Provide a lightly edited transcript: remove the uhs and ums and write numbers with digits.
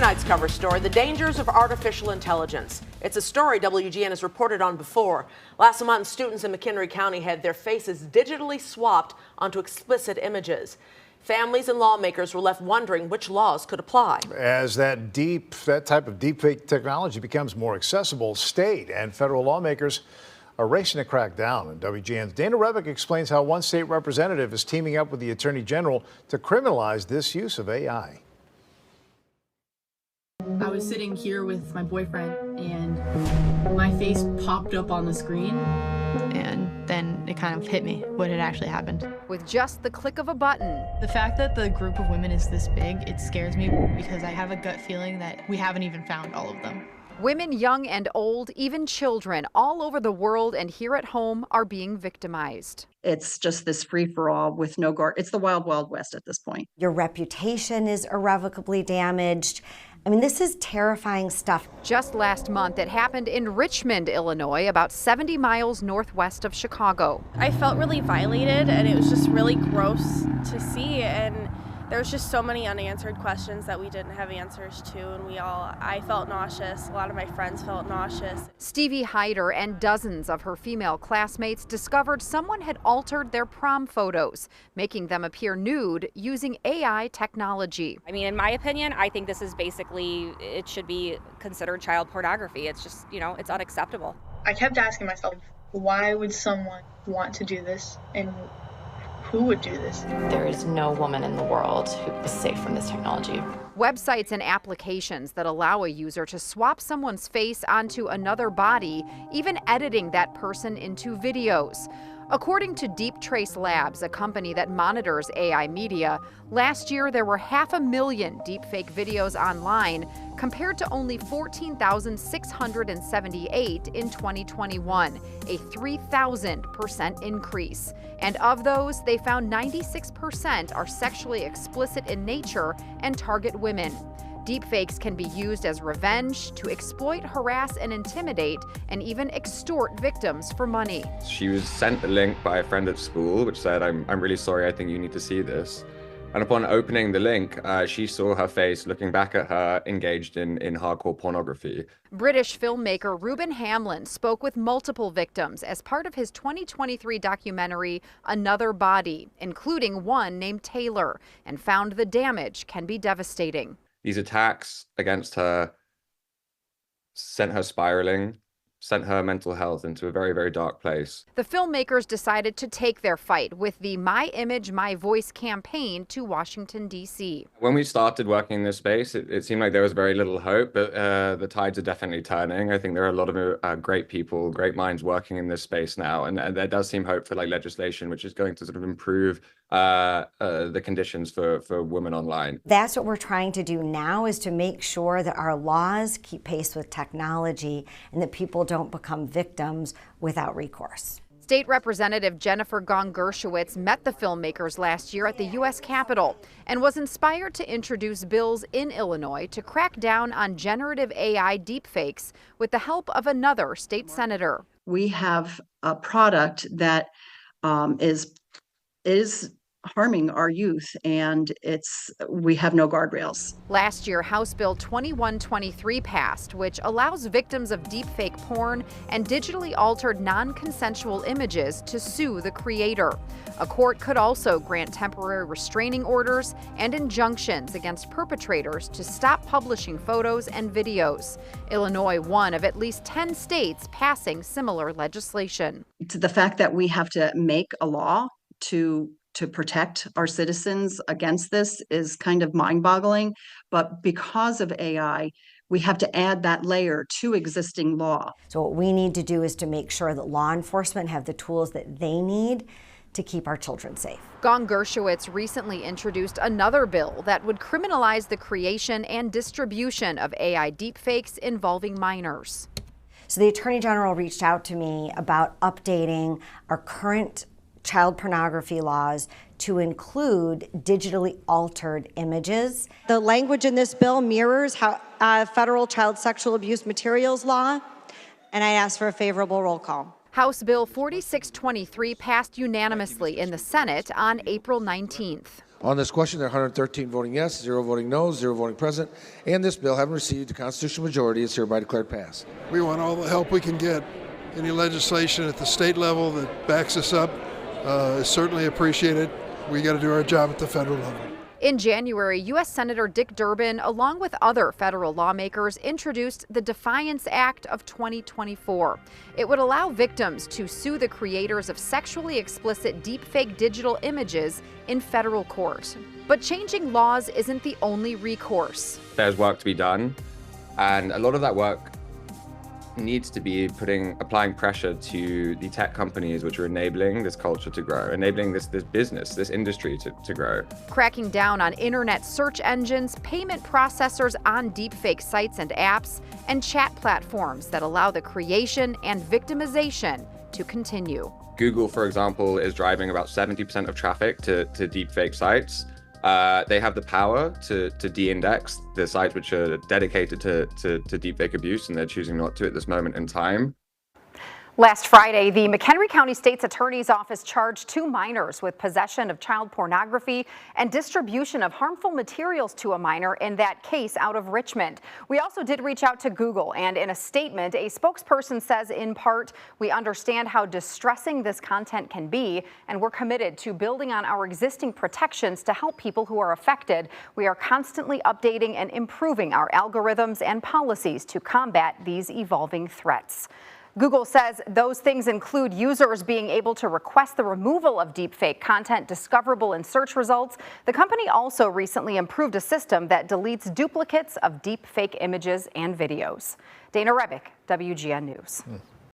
tonight's cover story, the dangers of artificial intelligence. It's a story WGN has reported on before. Last month, students in McHenry County had their faces digitally swapped onto explicit images. Families and lawmakers were left wondering which laws could apply. As that type of deepfake technology becomes more accessible, state and federal lawmakers are racing to crack down. And WGN's Dana Revick explains how one state representative is teaming up with the Attorney General to criminalize this use of AI. I was sitting here with my boyfriend and my face popped up on the screen. And then it kind of hit me what had actually happened. With just the click of a button. The fact that the group of women is this big, it scares me because I have a gut feeling that we haven't even found all of them. Women, young and old, even children, all over the world and here at home are being victimized. It's just this free-for-all with no guard. It's the wild, wild west at this point. Your reputation is irrevocably damaged. I mean, this is terrifying stuff. Just last month, it happened in Richmond, Illinois, about 70 miles northwest of Chicago. I felt really violated, and it was just really gross to see. And there was just so many unanswered questions that we didn't have answers to, and I felt nauseous. A lot of my friends felt nauseous. Stevie Hyder and dozens of her female classmates discovered someone had altered their prom photos, making them appear nude using AI technology. I mean, in my opinion, I think this is basically, it should be considered child pornography. It's just, it's unacceptable. I kept asking myself, why would someone want to do this, and who would do this? There is no woman in the world who is safe from this technology. Websites and applications that allow a user to swap someone's face onto another body, even editing that person into videos. According to Deep Trace Labs, a company that monitors AI media, last year there were 500,000 deepfake videos online compared to only 14,678 in 2021, a 3,000% increase. And of those, they found 96% are sexually explicit in nature and target women. Deepfakes can be used as revenge, to exploit, harass, and intimidate, and even extort victims for money. She was sent a link by a friend at school which said, I'm really sorry, I think you need to see this. And upon opening the link, she saw her face looking back at her, engaged in hardcore pornography. British filmmaker Reuben Hamlin spoke with multiple victims as part of his 2023 documentary, Another Body, including one named Taylor, and found the damage can be devastating. These attacks against her sent her spiraling, sent her mental health into a very, very dark place. The filmmakers decided to take their fight with the My Image, My Voice campaign to Washington, D.C. When we started working in this space, it seemed like there was very little hope, but the tides are definitely turning. I think there are a lot of great people, great minds working in this space now, and there does seem hope for legislation which is going to sort of improve the conditions for women online. That's what we're trying to do now, is to make sure that our laws keep pace with technology and that people don't become victims without recourse. State Representative Jennifer Gong Gershowitz met the filmmakers last year at the U.S. Capitol and was inspired to introduce bills in Illinois to crack down on generative AI deepfakes with the help of another state senator. We have a product that is harming our youth, and we have no guardrails. Last year, House Bill 2123 passed, which allows victims of deepfake porn and digitally altered non-consensual images to sue the creator. A court could also grant temporary restraining orders and injunctions against perpetrators to stop publishing photos and videos. Illinois, one of at least 10 states passing similar legislation. To the fact that we have to make a law to protect our citizens against this is kind of mind-boggling, but because of AI, we have to add that layer to existing law. So what we need to do is to make sure that law enforcement have the tools that they need to keep our children safe. Gong Gershowitz recently introduced another bill that would criminalize the creation and distribution of AI deepfakes involving minors. So the Attorney General reached out to me about updating our current child pornography laws to include digitally altered images. The language in this bill mirrors federal child sexual abuse materials law, and I ask for a favorable roll call. House Bill 4623 passed unanimously in the Senate on April 19th. On this question, there are 113 voting yes, 0 voting no, 0 voting present, and this bill, having received a constitutional majority, is hereby declared passed. We want all the help we can get. Any legislation at the state level that backs us up is certainly appreciated. We got to do our job at the federal level. In January, U.S. Senator Dick Durbin, along with other federal lawmakers, introduced the Defiance Act of 2024. It would allow victims to sue the creators of sexually explicit deepfake digital images in federal court. But changing laws isn't the only recourse. There's work to be done, and a lot of that work needs to be applying pressure to the tech companies which are enabling this culture to grow, enabling this business, this industry to grow. Cracking down on internet search engines, payment processors on deepfake sites and apps, and chat platforms that allow the creation and victimization to continue. Google, for example, is driving about 70% of traffic to deepfake sites. They have the power to de-index the sites which are dedicated to deepfake abuse, and they're choosing not to at this moment in time. Last Friday, the McHenry County State's Attorney's Office charged 2 minors with possession of child pornography and distribution of harmful materials to a minor in that case out of Richmond. We also did reach out to Google, and in a statement, a spokesperson says, in part, "We understand how distressing this content can be, and we're committed to building on our existing protections to help people who are affected. We are constantly updating and improving our algorithms and policies to combat these evolving threats." Google says those things include users being able to request the removal of deepfake content discoverable in search results. The company also recently improved a system that deletes duplicates of deepfake images and videos. Dana Rebick, WGN News.